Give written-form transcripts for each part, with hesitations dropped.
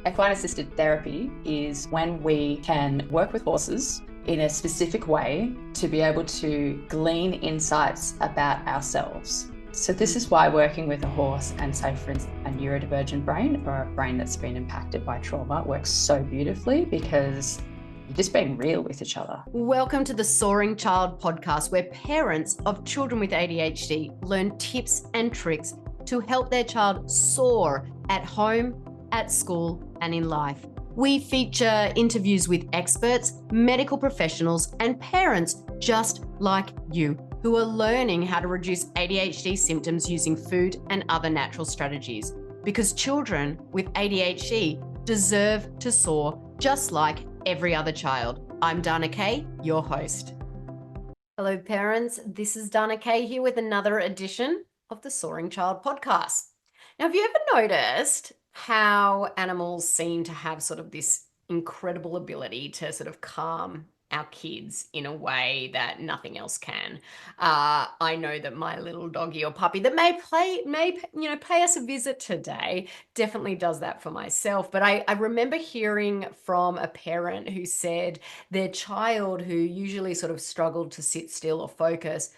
Equine-assisted therapy is when we can work with horses in a specific way to be able to glean insights about ourselves. So this is why working with a horse and, say, for instance, a neurodivergent brain or a brain that's been impacted by trauma works so beautifully, because you're just being real with each other. Welcome to the Soaring Child podcast, where parents of children with ADHD learn tips and tricks to help their child soar at home, at school, and in life. We feature interviews with experts, medical professionals, and parents just like you who are learning how to reduce ADHD symptoms using food and other natural strategies. Because children with ADHD deserve to soar just like every other child. I'm Dana Kay, your host. Hello, parents. This is Dana Kay here with another edition of the Soaring Child podcast. Now, have you ever noticed how animals seem to have sort of this incredible ability to sort of calm our kids in a way that nothing else can? I know that my little doggy or puppy that may pay us a visit today definitely does that for myself. But I remember hearing from a parent who said their child, who usually sort of struggled to sit still or focus,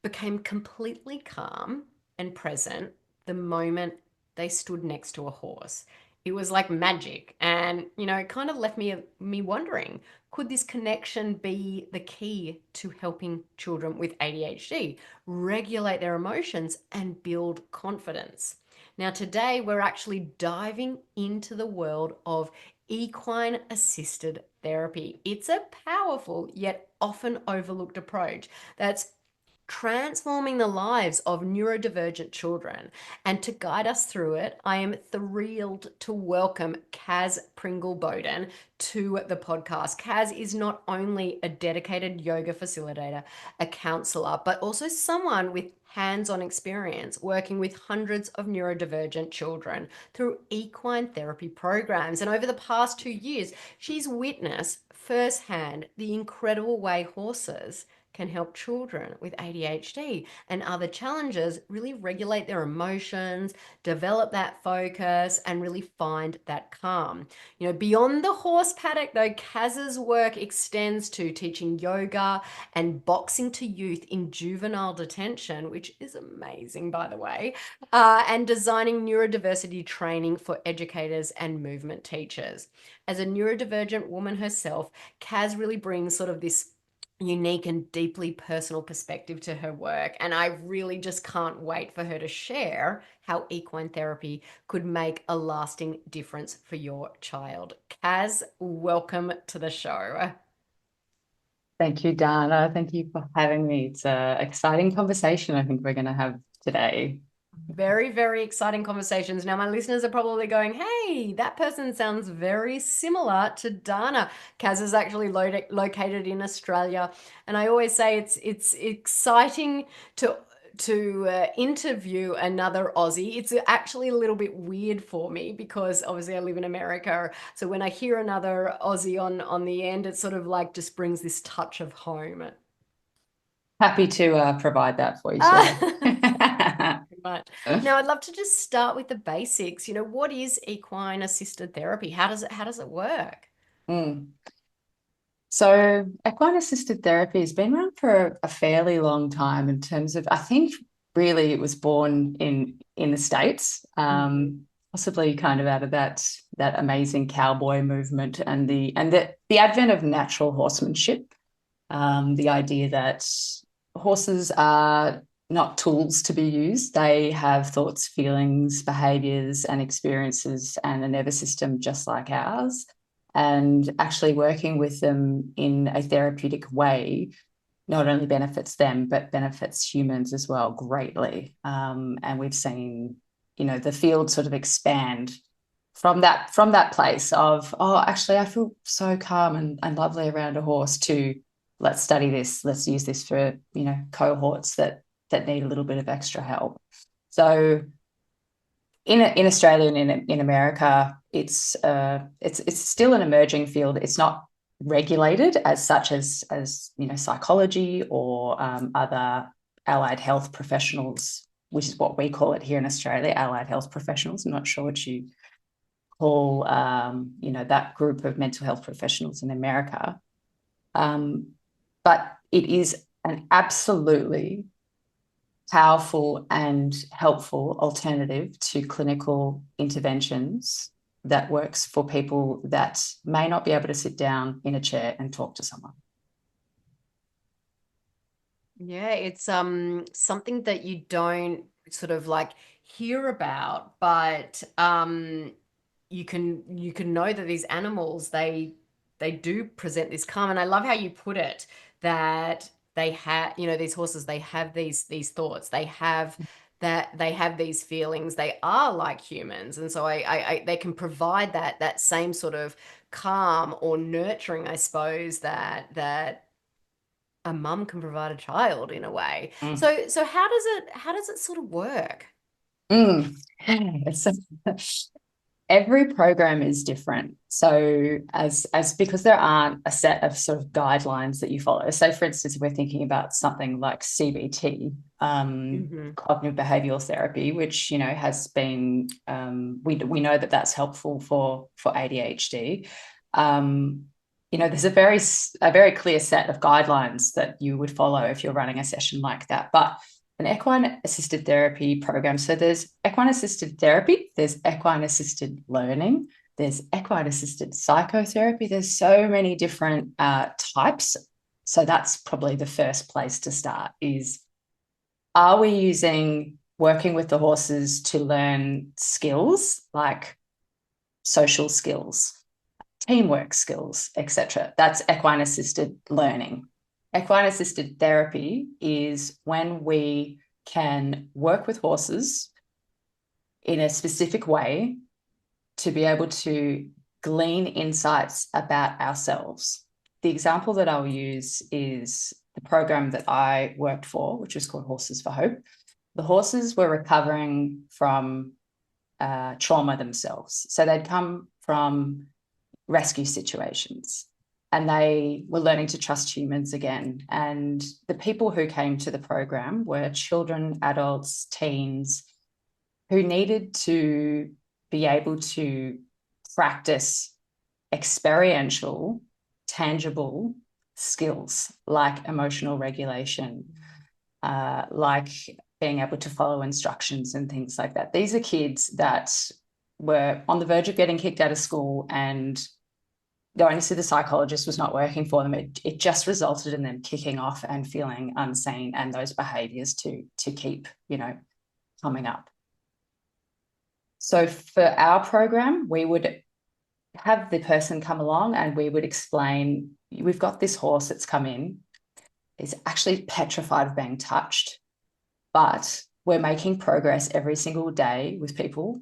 became completely calm and present the moment they stood next to a horse. It was like magic. And, it kind of left me wondering, could this connection be the key to helping children with ADHD regulate their emotions and build confidence? Now, today we're actually diving into the world of equine-assisted therapy. It's a powerful yet often overlooked approach that's transforming the lives of neurodivergent children. And to guide us through it, I am thrilled to welcome Caz Pringle-Bowden to the podcast. Caz is not only a dedicated yoga facilitator, a counselor, but also someone with hands-on experience working with hundreds of neurodivergent children through equine therapy programs. And over the past 2 years, she's witnessed firsthand the incredible way horses can help children with ADHD and other challenges really regulate their emotions, develop that focus, and really find that calm. Beyond the horse paddock, though, Caz's work extends to teaching yoga and boxing to youth in juvenile detention, which is amazing, by the way, and designing neurodiversity training for educators and movement teachers. As a neurodivergent woman herself, Caz really brings sort of this unique and deeply personal perspective to her work. And I really just can't wait for her to share how equine therapy could make a lasting difference for your child. Caz, welcome to the show. Thank you, Dana. Thank you for having me. It's an exciting conversation I think we're going to have today. Very, very exciting conversations. Now, my listeners are probably going, hey, that person sounds very similar to Dana. Caz is actually located in Australia. And I always say it's exciting to interview another Aussie. It's actually a little bit weird for me because obviously I live in America. So when I hear another Aussie on the end, it sort of like just brings this touch of home. Happy to provide that for you today. Much. Now, I'd love to just start with the basics. What is equine assisted therapy? How does it work? So equine assisted therapy has been around for a fairly long time in terms of, I think really it was born in the States, possibly kind of out of that amazing cowboy movement and the advent of natural horsemanship. The idea that horses are not tools to be used. They have thoughts, feelings, behaviors, and experiences, and a nervous system just like ours. And actually working with them in a therapeutic way not only benefits them, but benefits humans as well greatly. And we've seen, the field sort of expand from that place of, oh, actually, I feel so calm and lovely around a horse, to let's study this. Let's use this for, cohorts that need a little bit of extra help. So in Australia and in America, it's still an emerging field. It's not regulated as such as psychology or other allied health professionals, which is what we call it here in Australia, allied health professionals. I'm not sure what you call, that group of mental health professionals in America. But it is an absolutely powerful and helpful alternative to clinical interventions that works for people that may not be able to sit down in a chair and talk to someone. Yeah, it's something that you don't sort of like hear about, but you can know that these animals, they do present this calm. And I love how you put it, that they have, these horses, they have these thoughts, they have these feelings, they are like humans. And so they can provide that same sort of calm or nurturing, I suppose, that a mum can provide a child in a way. So how does it sort of work? So every program is different. So as because there aren't a set of sort of guidelines that you follow. So for instance, if we're thinking about something like CBT, cognitive behavioral therapy, which has been we know that that's helpful for ADHD. There's a very clear set of guidelines that you would follow if you're running a session like that. But an equine-assisted therapy program, so there's equine-assisted therapy, there's equine-assisted learning, there's equine-assisted psychotherapy. There's so many different types. So that's probably the first place to start is, are we working with the horses to learn skills like social skills, teamwork skills, etc.? That's equine-assisted learning. Equine-assisted therapy is when we can work with horses in a specific way to be able to glean insights about ourselves. The example that I'll use is the program that I worked for, which was called Horses for Hope. The horses were recovering from trauma themselves. So they'd come from rescue situations and they were learning to trust humans again. And the people who came to the program were children, adults, teens who needed to be able to practice experiential, tangible skills like emotional regulation, like being able to follow instructions and things like that. These are kids that were on the verge of getting kicked out of school, and going to see the psychologist was not working for them. It just resulted in them kicking off and feeling unseen, and those behaviours to keep, coming up. So for our program, we would have the person come along and we would explain, we've got this horse that's come in. He's actually petrified of being touched, but we're making progress every single day with people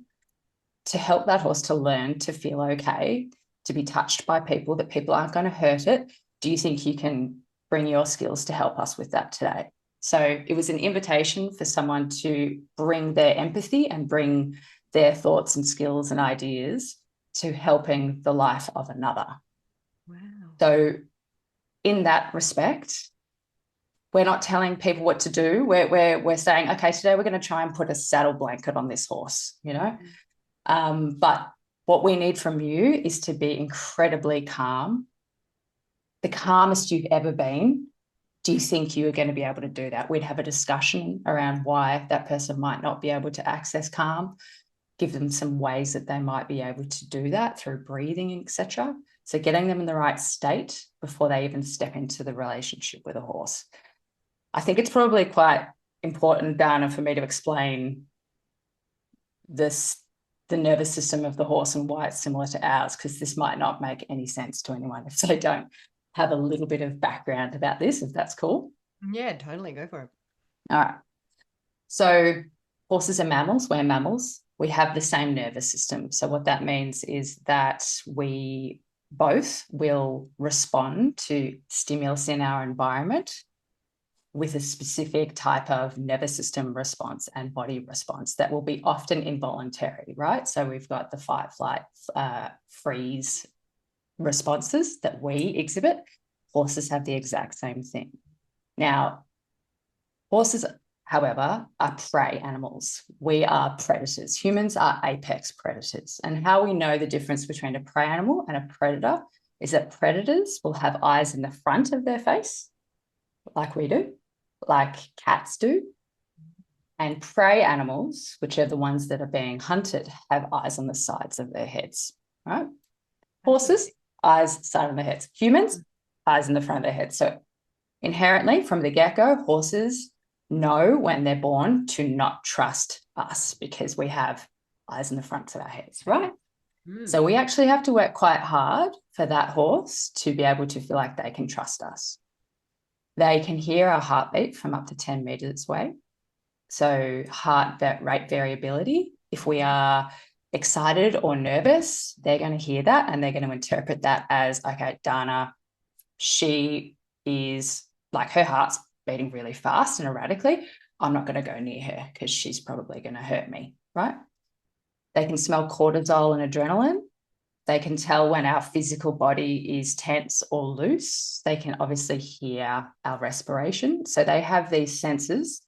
to help that horse to learn to feel okay, to be touched by people, that people aren't going to hurt it. Do you think you can bring your skills to help us with that today? So it was an invitation for someone to bring their empathy and bring their thoughts and skills and ideas to helping the life of another. Wow. So in that respect, we're not telling people what to do. We're saying, okay, today we're going to try and put a saddle blanket on this horse, but what we need from you is to be incredibly calm, the calmest you've ever been. Do you think you are going to be able to do that? We'd have a discussion around why that person might not be able to access calm, give them some ways that they might be able to do that through breathing, etc. So getting them in the right state before they even step into the relationship with a horse. I think it's probably quite important, Dana, for me to explain the nervous system of the horse and why it's similar to ours, because this might not make any sense to anyone if they don't have a little bit of background about this, if that's cool. Yeah, totally. Go for it. All right. So horses are mammals. We're mammals. We have the same nervous system. So what that means is that we both will respond to stimulus in our environment with a specific type of nervous system response and body response that will be often involuntary, right? So we've got the fight, flight, freeze responses that we exhibit. Horses have the exact same thing. Now, horses however, are prey animals. We are predators. Humans are apex predators. And how we know the difference between a prey animal and a predator is that predators will have eyes in the front of their face, like we do, like cats do. And prey animals, which are the ones that are being hunted, have eyes on the sides of their heads, right? Horses, eyes, side of their heads. Humans, eyes in the front of their heads. So inherently, from the get-go, horses know when they're born to not trust us because we have eyes in the fronts of our heads, right? So we actually have to work quite hard for that horse to be able to feel like they can trust us. They can hear our heartbeat from up to 10 meters away. So heart rate variability. If we are excited or nervous, they're going to hear that and they're going to interpret that as, okay, Dana, she is like, her heart's beating really fast and erratically. I'm not going to go near her because she's probably going to hurt me, right? They can smell cortisol and adrenaline. They can tell when our physical body is tense or loose. They can obviously hear our respiration. So they have these senses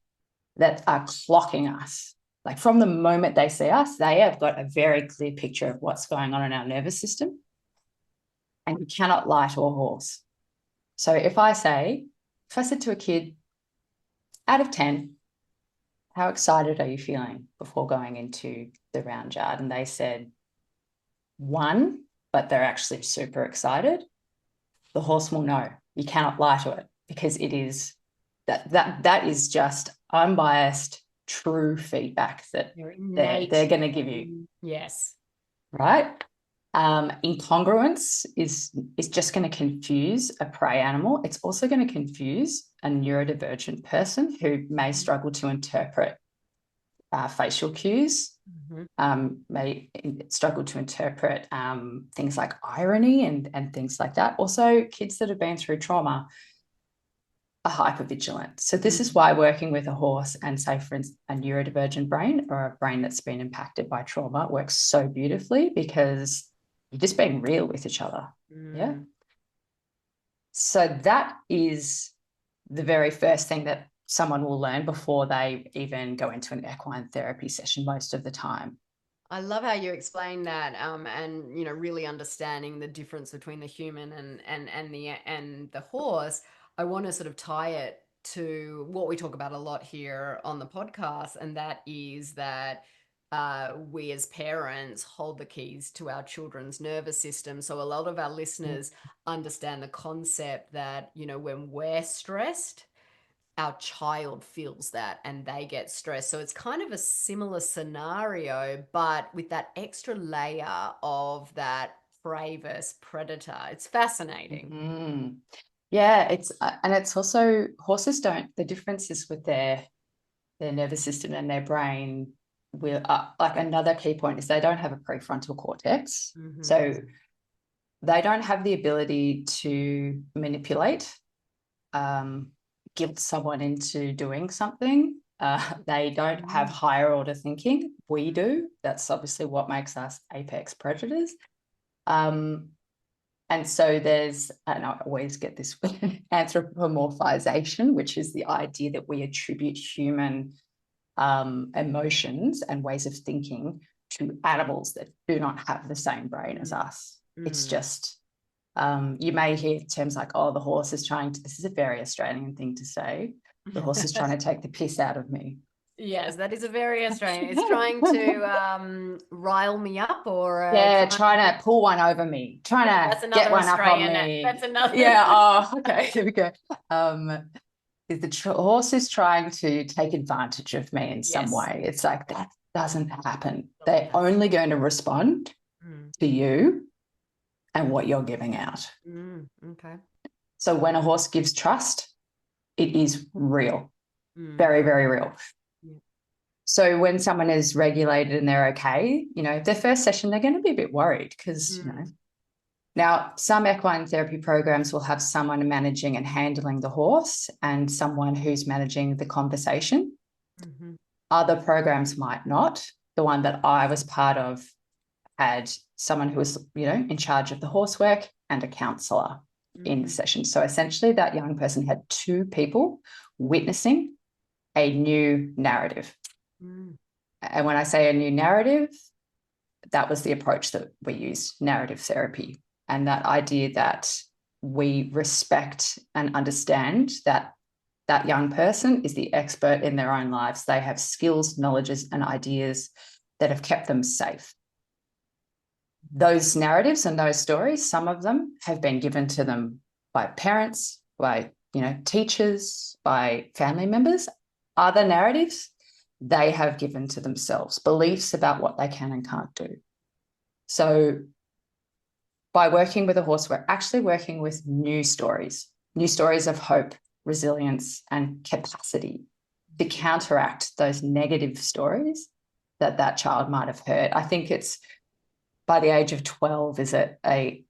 that are clocking us. Like from the moment they see us, they have got a very clear picture of what's going on in our nervous system. And you cannot lie to a horse. So if I said to a kid, out of 10, how excited are you feeling before going into the round yard? And they said 1, but they're actually super excited. The horse will know. You cannot lie to it because it is that is just unbiased, true feedback that they're going to give you. Yes. Right? Incongruence is just going to confuse a prey animal. It's also going to confuse a neurodivergent person who may struggle to interpret facial cues, may struggle to interpret things like irony and things like that. Also, kids that have been through trauma are hypervigilant. So this is why working with a horse and, say, for instance, a neurodivergent brain or a brain that's been impacted by trauma works so beautifully because you're just being real with each other. Yeah. So that is the very first thing that someone will learn before they even go into an equine therapy session most of the time. I love how you explain that, and really understanding the difference between the human and the horse. I want to sort of tie it to what we talk about a lot here on the podcast, and that is that we as parents hold the keys to our children's nervous system. So a lot of our listeners understand the concept that, when we're stressed, our child feels that and they get stressed. So it's kind of a similar scenario, but with that extra layer of that prey versus predator. It's fascinating. Yeah, and it's also horses don't. The difference is with their nervous system and their brain. Like another key point is they don't have a prefrontal cortex, so they don't have the ability to manipulate, guilt someone into doing something. They don't have higher order thinking. We do. That's obviously what makes us apex predators. And so there's, and I always get this anthropomorphization, which is the idea that we attribute human emotions and ways of thinking to animals that do not have the same brain as us. It's just, you may hear terms like, oh, the horse is trying to, this is a very Australian thing to say, the horse is trying to take the piss out of me. Yes, that is a very Australian. It's trying to rile me up, or trying to pull one over me, trying to get one Australian up on me. That's another. Yeah. Oh, okay. Here we go. The horse is trying to take advantage of me in some way. It's like that doesn't happen. They're only going to respond to you and what you're giving out. Okay. So when a horse gives trust, it is real, very, very real. So when someone is regulated and they're okay, their first session, they're going to be a bit worried because, now some equine therapy programs will have someone managing and handling the horse and someone who's managing the conversation. Other programs might not. The one that I was part of had someone who was, in charge of the horse work and a counsellor in the session. So essentially that young person had 2 people witnessing a new narrative. Mm. And when I say a new narrative, that was the approach that we used, narrative therapy. And that idea that we respect and understand that that young person is the expert in their own lives. They have skills, knowledges, and ideas that have kept them safe. Those narratives and those stories, some of them have been given to them by parents, by teachers, by family members. Other narratives they have given to themselves, beliefs about what they can and can't do. So by working with a horse, we're actually working with new stories of hope, resilience, and capacity to counteract those negative stories that that child might have heard. I think it's by the age of 12, is it a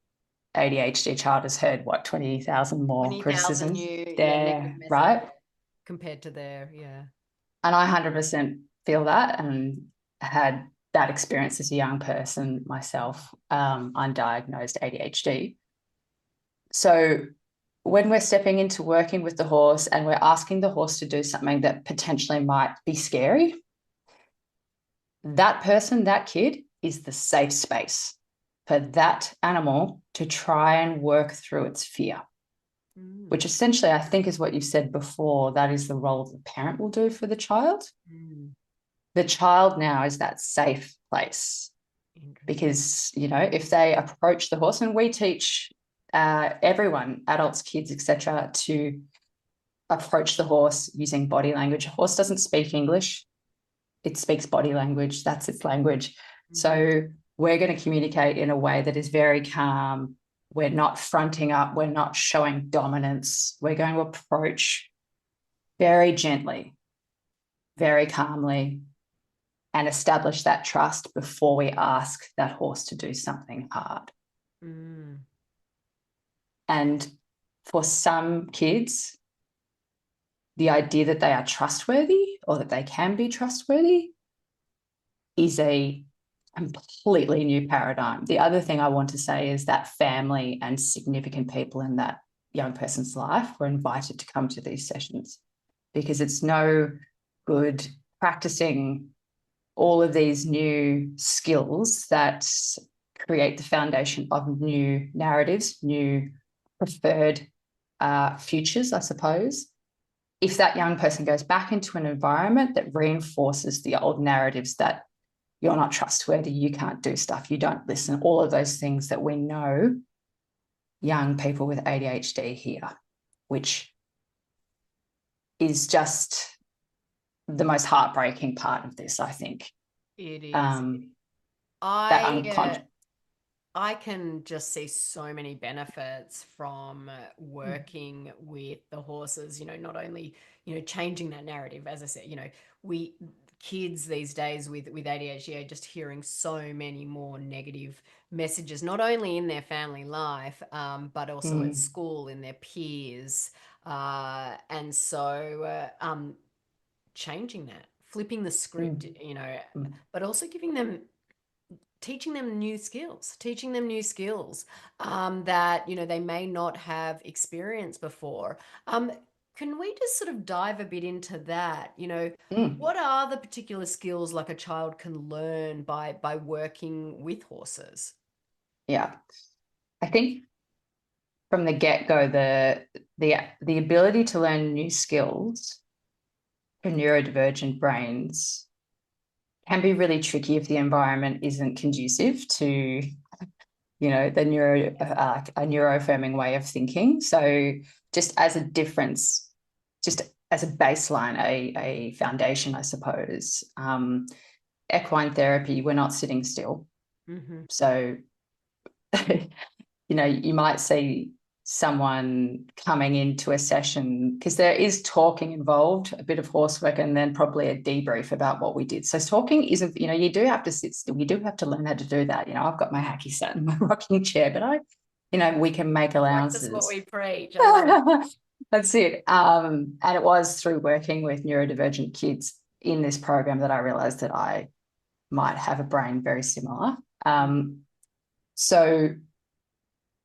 ADHD child has heard, 20,000 more 20,000 criticisms new there, right? Compared to their, yeah. And I 100% feel that, and had that experience as a young person myself, undiagnosed ADHD. So when we're stepping into working with the horse and we're asking the horse to do something that potentially might be scary, that person, that kid, is the safe space for that animal to try and work through its fear, which essentially I think is what you said before. That is the role the parent will do for the child. The child now is that safe place, because, if they approach the horse, and we teach everyone, adults, kids, etc., to approach the horse using body language. A horse doesn't speak English. It speaks body language. That's its language. So we're going to communicate in a way that is very calm. We're not fronting up. We're not showing dominance. We're going to approach very gently, very calmly, and establish that trust before we ask that horse to do something hard. And for some kids, the idea that they are trustworthy, or that they can be trustworthy, is a completely new paradigm. The other thing I want to say is that family and significant people in that young person's life were invited to come to these sessions, because it's no good practicing all of these new skills that create the foundation of new narratives, new preferred futures, I suppose, if that young person goes back into an environment that reinforces the old narratives that you're not trustworthy, you can't do stuff, you don't listen, all of those things that we know young people with ADHD hear, which is just the most heartbreaking part of this, I think. It is. I I can just see so many benefits from working with the horses, not only, changing that narrative, as I said, kids these days with ADHD are just hearing so many more negative messages, not only in their family life, but also at school, in their peers. And so changing that, flipping the script, but also teaching them new skills that, they may not have experienced before. Can we just sort of dive a bit into that? What are the particular skills like a child can learn by working with horses? Yeah, I think from the get-go, the ability to learn new skills for neurodivergent brains can be really tricky if the environment isn't conducive to, the a neuroaffirming way of thinking. So just as a difference, just as a baseline, a foundation, I suppose, equine therapy, we're not sitting still. So, you might see someone coming into a session, because there is talking involved, a bit of horsework, and then probably a debrief about what we did. So talking isn't, you do have to sit still. You do have to learn how to do that. I've got my hacky sat in my rocking chair, but we can make allowances. That's what we preach. That's it. And it was through working with neurodivergent kids in this program that I realized that I might have a brain very similar. So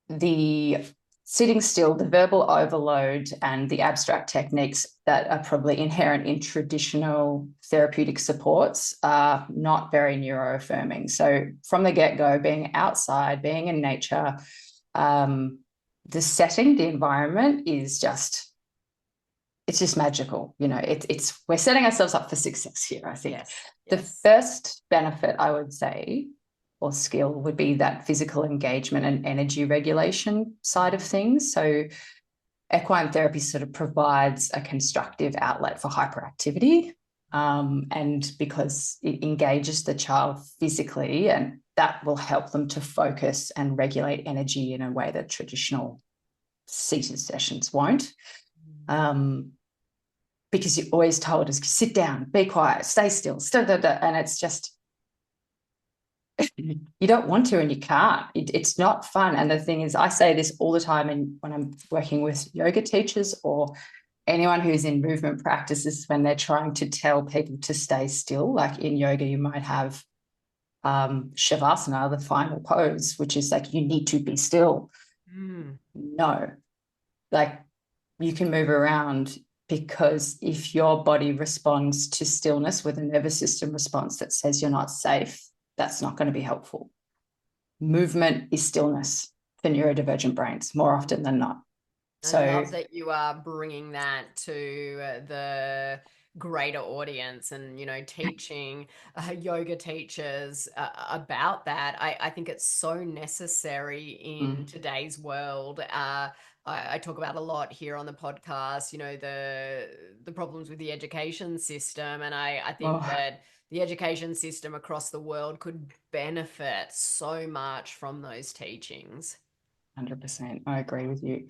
the sitting still, the verbal overload and the abstract techniques that are probably inherent in traditional therapeutic supports are not very neuroaffirming. So from the get-go, being outside, being in nature, the setting, the environment is just, it's just magical. You know, it's we're setting ourselves up for success here, I think. Yes. The first benefit, I would say, or skill would be that physical engagement and energy regulation side of things. So equine therapy sort of provides a constructive outlet for hyperactivity, and because it engages the child physically, and that will help them to focus and regulate energy in a way that traditional seated sessions won't. Because you're always told is sit down, be quiet, stay still, and it's just, you don't want to and you can't. It's not fun. And the thing is, I say this all the time, and when I'm working with yoga teachers or anyone who's in movement practices, when they're trying to tell people to stay still, like in yoga, you might have shavasana, the final pose, which is like, you need to be still. No, like you can move around, because if your body responds to stillness with a nervous system response that says you're not safe, that's not going to be helpful. Movement is stillness for neurodivergent brains more often than not. So I love that you are bringing that to the greater audience, and, you know, teaching yoga teachers about that. I think it's so necessary in today's world. I talk about a lot here on the podcast, you know, the problems with the education system. And I think that the education system across the world could benefit so much from those teachings. 100%. I agree with you.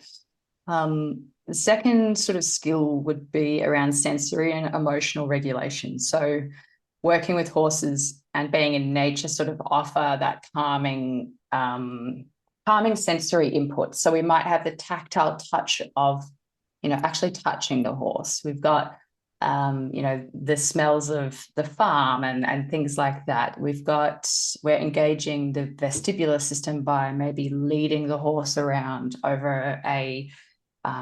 The second sort of skill would be around sensory and emotional regulation. So working with horses and being in nature sort of offer that calming sensory input. So we might have the tactile touch of, you know, actually touching the horse. We've got, you know, the smells of the farm and things like that. We're engaging the vestibular system by maybe leading the horse around over a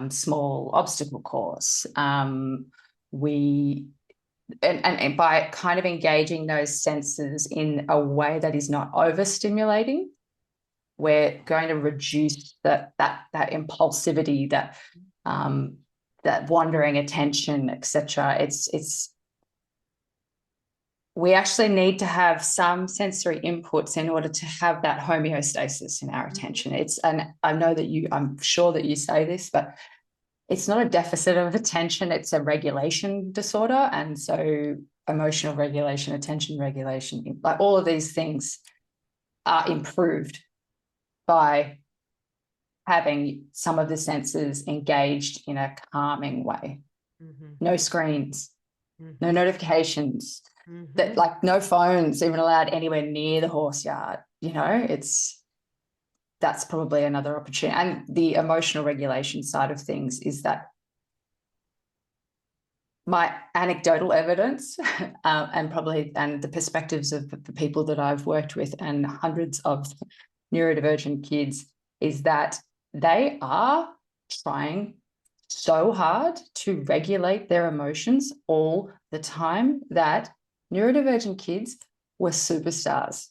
small obstacle course. And by kind of engaging those senses in a way that is not overstimulating, we're going to reduce that impulsivity, that wandering attention, etc. We actually need to have some sensory inputs in order to have that homeostasis in our attention. And I'm sure that you say this, but it's not a deficit of attention, it's a regulation disorder. And so emotional regulation, attention regulation, like all of these things are improved by having some of the senses engaged in a calming way. No screens, no notifications, that like no phones even allowed anywhere near the horse yard. You know, that's probably another opportunity. And the emotional regulation side of things is that my anecdotal evidence and the perspectives of the people that I've worked with and hundreds of neurodivergent kids is that they are trying so hard to regulate their emotions all the time that neurodivergent kids were superstars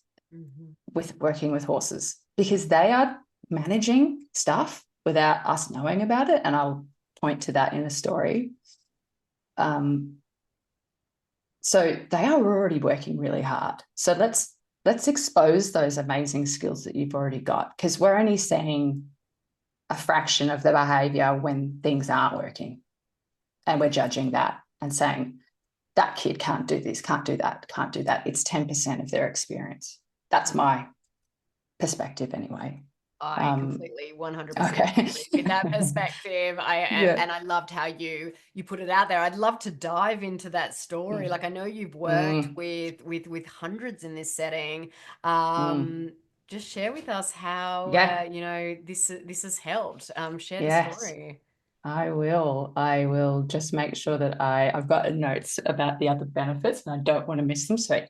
with working with horses, because they are managing stuff without us knowing about it. And I'll point to that in a story. So they are already working really hard. So let's expose those amazing skills that you've already got, because we're only seeing a fraction of the behavior when things aren't working. And we're judging that and saying, that kid can't do this, can't do that, can't do that. It's 10% of their experience. That's my perspective anyway. I completely 100% okay. agree with that perspective. And I loved how you put it out there. I'd love to dive into that story. Like, I know you've worked with hundreds in this setting. Just share with us how you know, this has helped. Share the story. I will just make sure that I've got notes about the other benefits and I don't want to miss them. So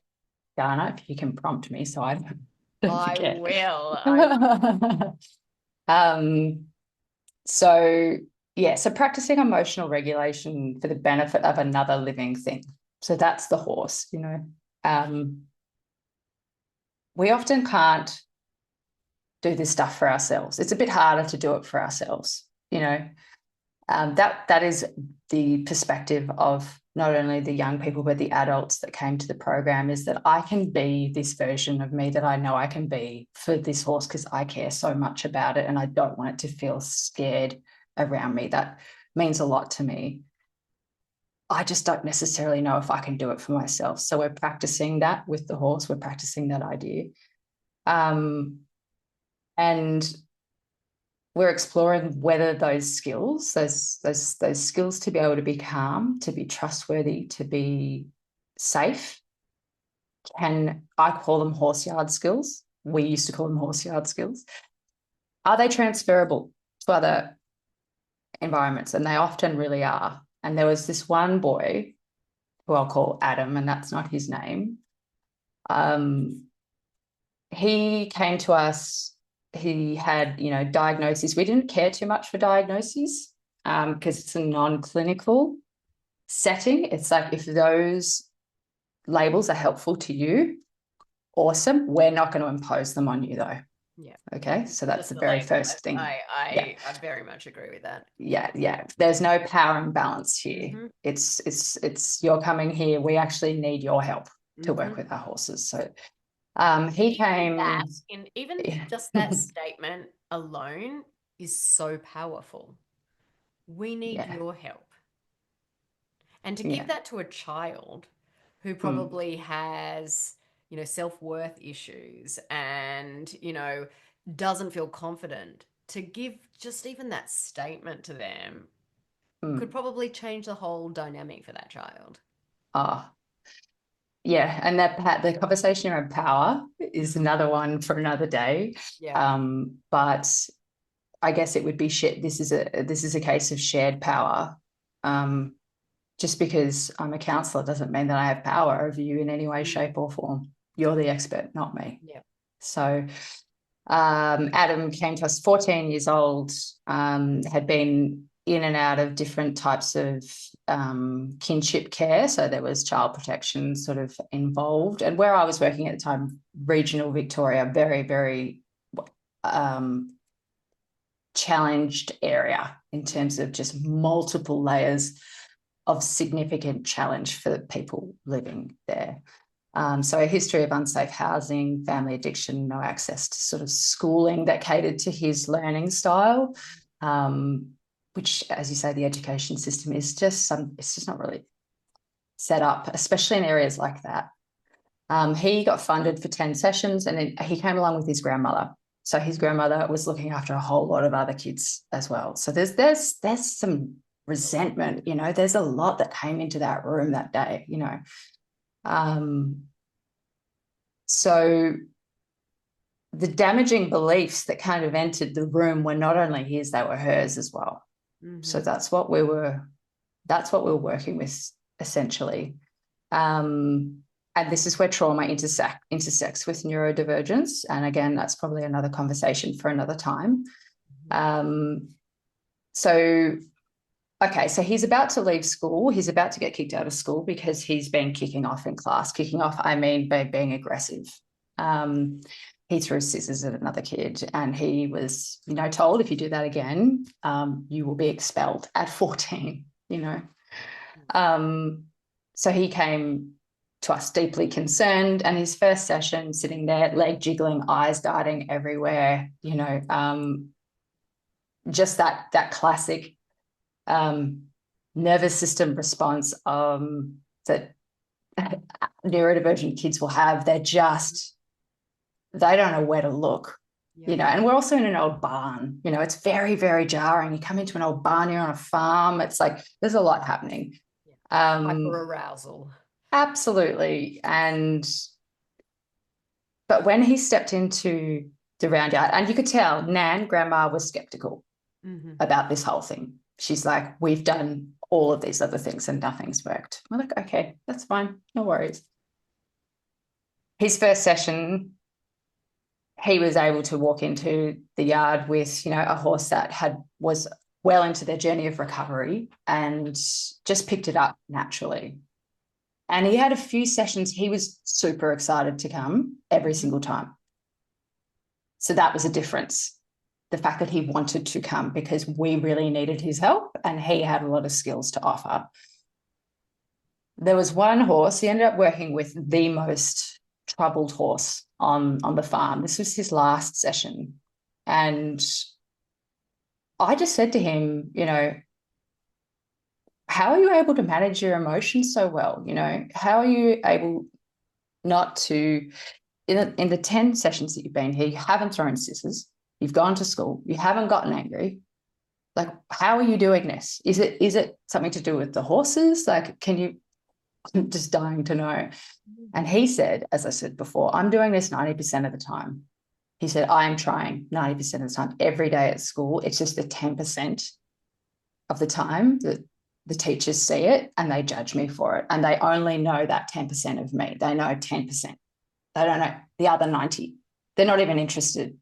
Dana, if you can prompt me so I don't forget. I will. So, yeah, so practicing emotional regulation for the benefit of another living thing. So that's the horse, you know. We often can't do this stuff for ourselves. It's a bit harder to do it for ourselves, you know. That is the perspective of not only the young people, but the adults that came to the program, is that I can be this version of me that I know I can be for this horse because I care so much about it and I don't want it to feel scared around me. That means a lot to me. I just don't necessarily know if I can do it for myself. So we're practicing that with the horse. We're practicing that idea. And we're exploring whether those skills, those skills to be able to be calm, to be trustworthy, to be safe, I call them horse yard skills. We used to call them horse yard skills. Are they transferable to other environments? And they often really are. And there was this one boy who I'll call Adam, and that's not his name. He came to us. He had, you know, diagnoses. We didn't care too much for diagnoses because it's a non-clinical setting. It's like, if those labels are helpful to you, awesome. We're not going to impose them on you, though. Yeah. Okay. So that's the very first thing. I very much agree with that. Yeah. There's no power imbalance here. It's you're coming here. We actually need your help to work with our horses. So he came. Just that statement alone is so powerful. We need your help. And to give that to a child who probably has, you know, self-worth issues and, you know, doesn't feel confident, to give just even that statement to them could probably change the whole dynamic for that child. Yeah, and that the conversation around power is another one for another day. Yeah. But I guess it would be this is a case of shared power. Just because I'm a counsellor doesn't mean that I have power over you in any way, shape, or form. You're the expert, not me. Yeah. So Adam came to us 14 years old, had been in and out of different types of kinship care. So there was child protection sort of involved. And where I was working at the time, regional Victoria, very, very challenged area in terms of just multiple layers of significant challenge for the people living there. So a history of unsafe housing, family addiction, no access to sort of schooling that catered to his learning style, which, as you say, the education system is it's just not really set up, especially in areas like that. He got funded for 10 sessions and then he came along with his grandmother. So his grandmother was looking after a whole lot of other kids as well. So there's some resentment, you know, there's a lot that came into that room that day, you know. So the damaging beliefs that kind of entered the room were not only his, they were hers as well. So that's what we were working with essentially. And this is where trauma intersects with neurodivergence. And again, that's probably another conversation for another time. So he's about to leave school. He's about to get kicked out of school because he's been kicking off in class. Kicking off, I mean, by being aggressive. He threw scissors at another kid and he was, you know, told, if you do that again, you will be expelled at 14, you know. So he came to us deeply concerned, and his first session, sitting there, leg jiggling, eyes darting everywhere, you know, just that classic nervous system response that neurodivergent kids will have. They don't know where to look, you know, and we're also in an old barn, you know, it's very, very jarring. You come into an old barn, you're on a farm, it's like there's a lot happening. Hyper-arousal. Absolutely. But when he stepped into the round yard, and you could tell grandma was skeptical about this whole thing. She's like, we've done all of these other things and nothing's worked. We're like, okay, that's fine. No worries. His first session, he was able to walk into the yard with, a horse that was well into their journey of recovery and just picked it up naturally. And he had a few sessions. He was super excited to come every single time. So that was a difference. The fact that he wanted to come because we really needed his help and he had a lot of skills to offer. There was one horse, he ended up working with the most troubled horse on the farm. This was his last session. And I just said to him, how are you able to manage your emotions so well? How are you able not to, in the 10 sessions that you've been here, you haven't thrown scissors, you've gone to school, you haven't gotten angry. Like, how are you doing this? Is it something to do with the horses? Like, I'm just dying to know. And he said, as I said before, I'm doing this 90% of the time. He said, I am trying 90% of the time every day at school. It's just the 10% of the time that the teachers see it and they judge me for it. And they only know that 10% of me. They know 10%. They don't know the other 90. They're not even interested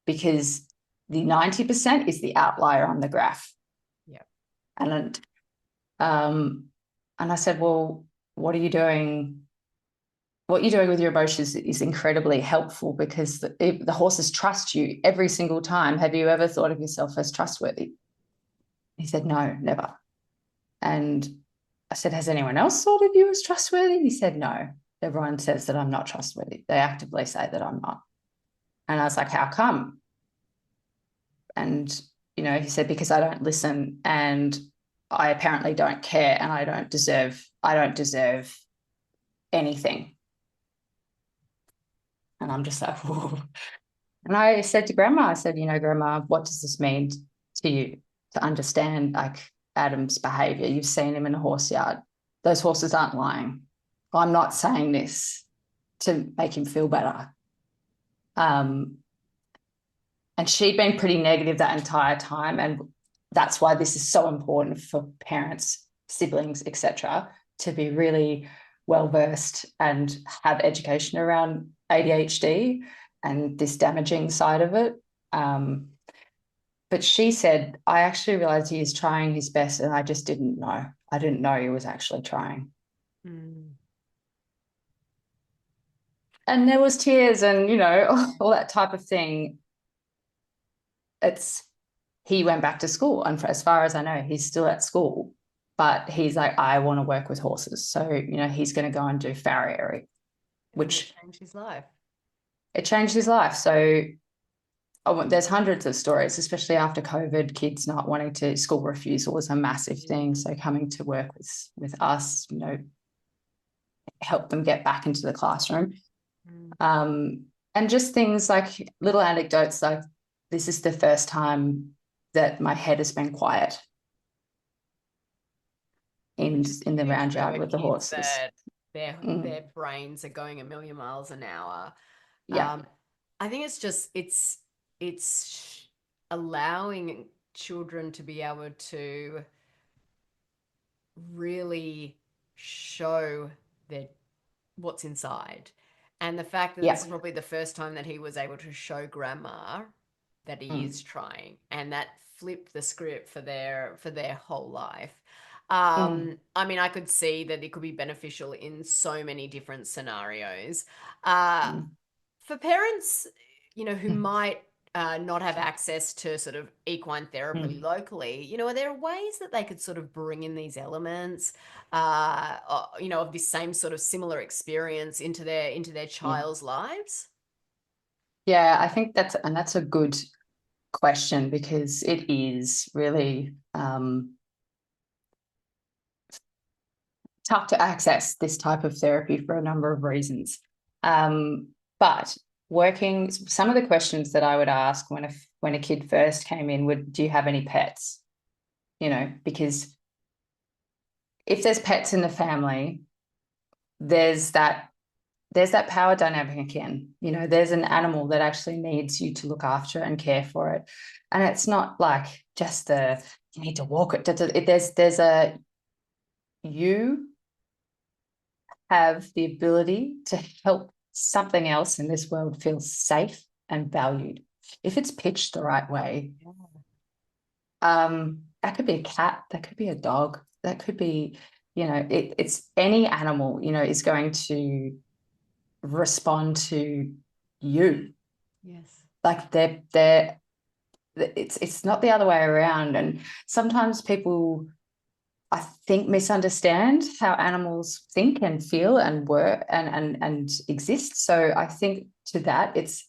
because the 90% is the outlier on the graph. Yeah. And I said, well, what are you doing? What you're doing with your emotions is incredibly helpful because the horses trust you every single time. Have you ever thought of yourself as trustworthy? He said, no, never. And I said, has anyone else thought of you as trustworthy? He said, no. Everyone says that I'm not trustworthy. They actively say that I'm not. And I was like, how come? And, he said, because I don't listen and I apparently don't care and I don't deserve anything. And I'm just like, whoa. And I said to Grandma, Grandma, what does this mean to you to understand like Adam's behaviour? You've seen him in a horse yard. Those horses aren't lying. I'm not saying this to make him feel better. And she'd been pretty negative that entire time. And that's why this is so important for parents, siblings, etc., to be really well-versed and have education around ADHD and this damaging side of it. But she said, I actually realised he is trying his best and I just didn't know. I didn't know he was actually trying. Mm. And there was tears and, all that type of thing. He went back to school. And as far as I know, he's still at school. But he's like, I want to work with horses. So, he's going to go and do farrier, which changed his life. It changed his life. So there's hundreds of stories, especially after COVID, kids not wanting to, school refusal was a massive thing. So coming to work with us, help them get back into the classroom. And just things like little anecdotes like, this is the first time that my head has been quiet in the round yard with the horses. Their brains are going a million miles an hour. Yeah. I think it's allowing children to be able to really show what's inside. And the fact that this is probably the first time that he was able to show Grandma that he is trying, and that flipped the script for their whole life. I mean, I could see that it could be beneficial in so many different scenarios. For parents, who might not have access to sort of equine therapy locally, are there ways that they could sort of bring in these elements, of this same sort of similar experience into their child's lives? Yeah, I think that's a good question because it is really tough to access this type of therapy for a number of reasons. But some of the questions that I would ask when a kid first came in do you have any pets? Because if there's pets in the family, there's that power dynamic again. There's an animal that actually needs you to look after and care for it. And it's not like just you need to walk it. You have the ability to help something else in this world feels safe and valued. If it's pitched the right way, that could be a cat, that could be a dog, that could be, it's any animal, is going to respond to you. Yes. Like it's not the other way around. And sometimes people, I think, misunderstand how animals think and feel and work and exist. So I think to that, it's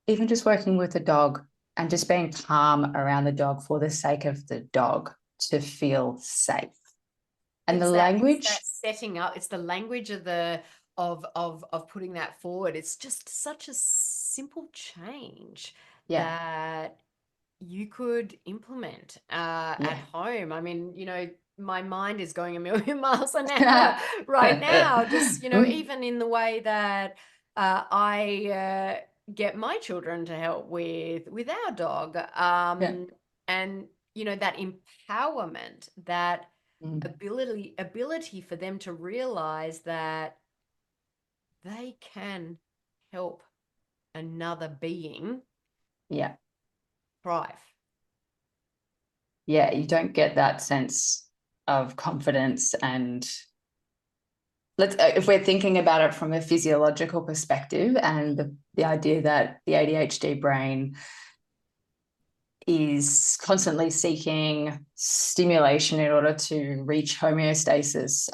even just working with a dog and just being calm around the dog for the sake of the dog to feel safe. And It's the it's that language, setting up, it's the language of the of putting that forward. It's just such a simple change yeah, that you could implement at yeah. home. I mean, my mind is going a million miles an hour right now. Just, even in the way that I get my children to help with our dog, Yeah. and that empowerment, that Mm. ability for them to realize that they can help another being Yeah. thrive. Yeah. You don't get that sense of confidence. And if we're thinking about it from a physiological perspective, and the idea that the ADHD brain is constantly seeking stimulation in order to reach homeostasis.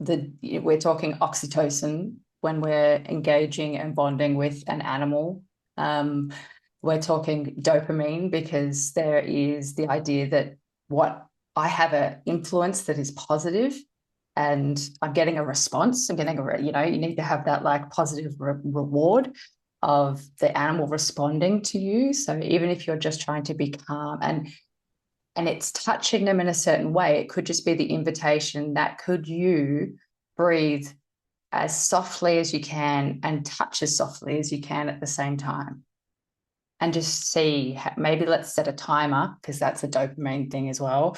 We're talking oxytocin when we're engaging and bonding with an animal. We're talking dopamine because there is the idea that what I have an influence that is positive and I'm getting a response. I'm getting you need to have that like positive reward of the animal responding to you. So even if you're just trying to be calm and it's touching them in a certain way, it could just be the invitation that could you breathe as softly as you can and touch as softly as you can at the same time. And just see, maybe let's set a timer because that's a dopamine thing as well.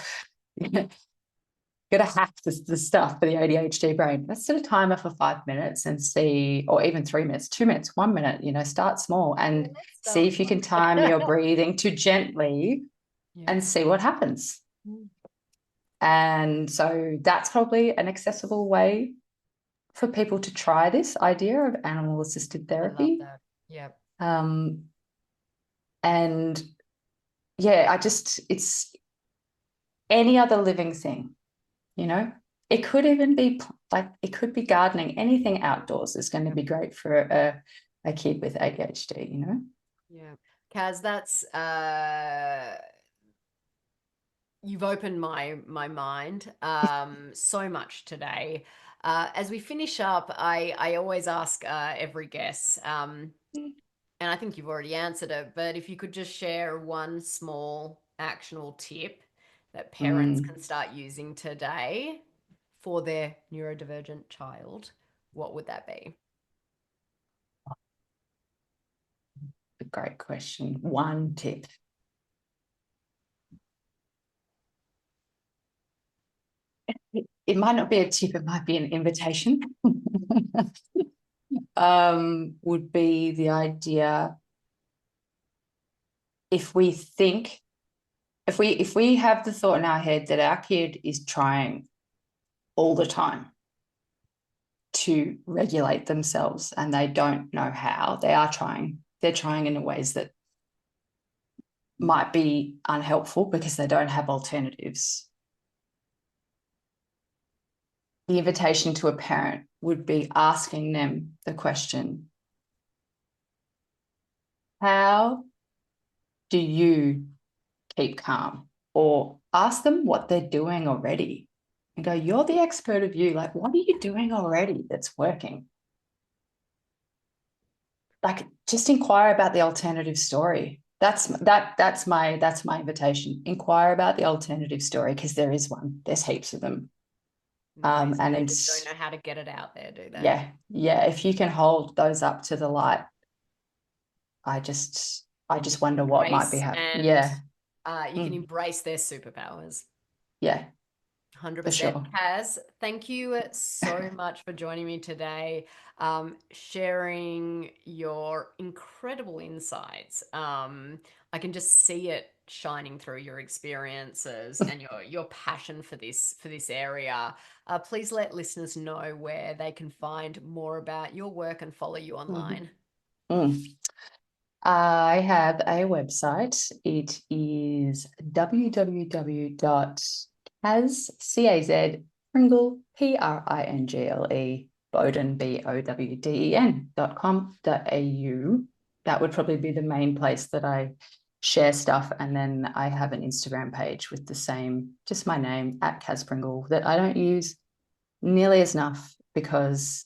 Gotta hack the stuff for the ADHD brain. Let's set a timer for 5 minutes and see, or even 3 minutes, 2 minutes, 1 minute, start small and see if you can time your breathing too gently and see what happens. And so that's probably an accessible way for people to try this idea of animal assisted therapy. I love that. Yeah. And yeah, it's any other living thing. It could even be it could be gardening. Anything outdoors is going to be great for a kid with ADHD, Yeah. Caz, that's you've opened my mind so much today. As we finish up, I always ask every guest, and I think you've already answered it, but if you could just share one small actionable tip that parents can start using today for their neurodivergent child, what would that be? A great question. One tip. It might not be a tip, it might be an invitation. Would be the idea if we have the thought in our head that our kid is trying all the time to regulate themselves and they don't know how, they're trying in ways that might be unhelpful because they don't have alternatives. The invitation to a parent would be asking them the question, how do you keep calm? Or ask them what they're doing already and go, you're the expert of you. Like, what are you doing already that's working? Like, just inquire about the alternative story. That's my invitation. Inquire about the alternative story because there is one. There's heaps of them. Nice. And They it's just don't know how to get it out there, do they? yeah. If you can hold those up to the light, I just wonder what might be Embrace happening. and Yeah. you can embrace their superpowers. Yeah. 100%. For sure. Caz, thank you so much for joining me today, sharing your incredible insights. I can just see it shining through your experiences and your passion for this area. Please let listeners know where they can find more about your work and follow you online. I have a website. It is www.Caz Pringle, Bowden, Bowden.com.au. That would probably be the main place that I share stuff. And then I have an Instagram page with the same, just my name, @Caz Pringle, that I don't use nearly as enough because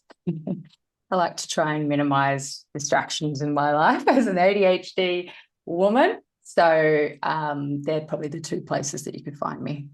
I like to try and minimize distractions in my life as an ADHD woman. So they're probably the two places that you could find me.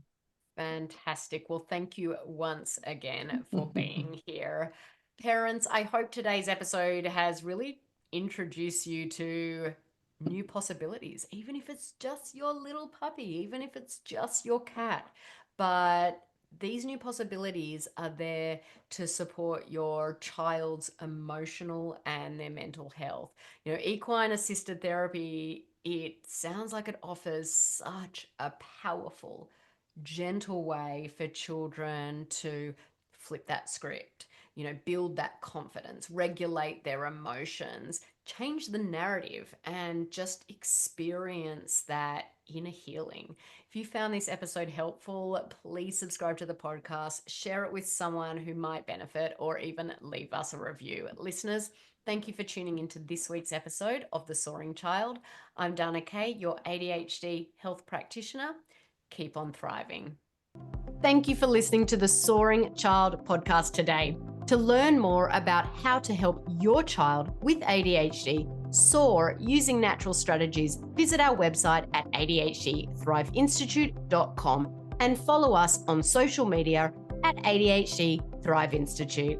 Fantastic. Well, thank you once again for being here. Parents, I hope today's episode has really introduced you to new possibilities, even if it's just your little puppy, even if it's just your cat. But these new possibilities are there to support your child's emotional and their mental health. You know, equine-assisted therapy, it sounds like it offers such a powerful, gentle way for children to flip that script, you know, build that confidence, regulate their emotions, change the narrative, and just experience that inner healing. If you found this episode helpful, please subscribe to the podcast, share it with someone who might benefit, or even leave us a review. Listeners, thank you for tuning into this week's episode of The Soaring Child. I'm Dana Kay, your ADHD health practitioner. Keep on thriving. Thank you for listening to the Soaring Child podcast today. To learn more about how to help your child with ADHD soar using natural strategies, visit our website at adhdthriveinstitute.com and follow us on social media at ADHD Thrive Institute.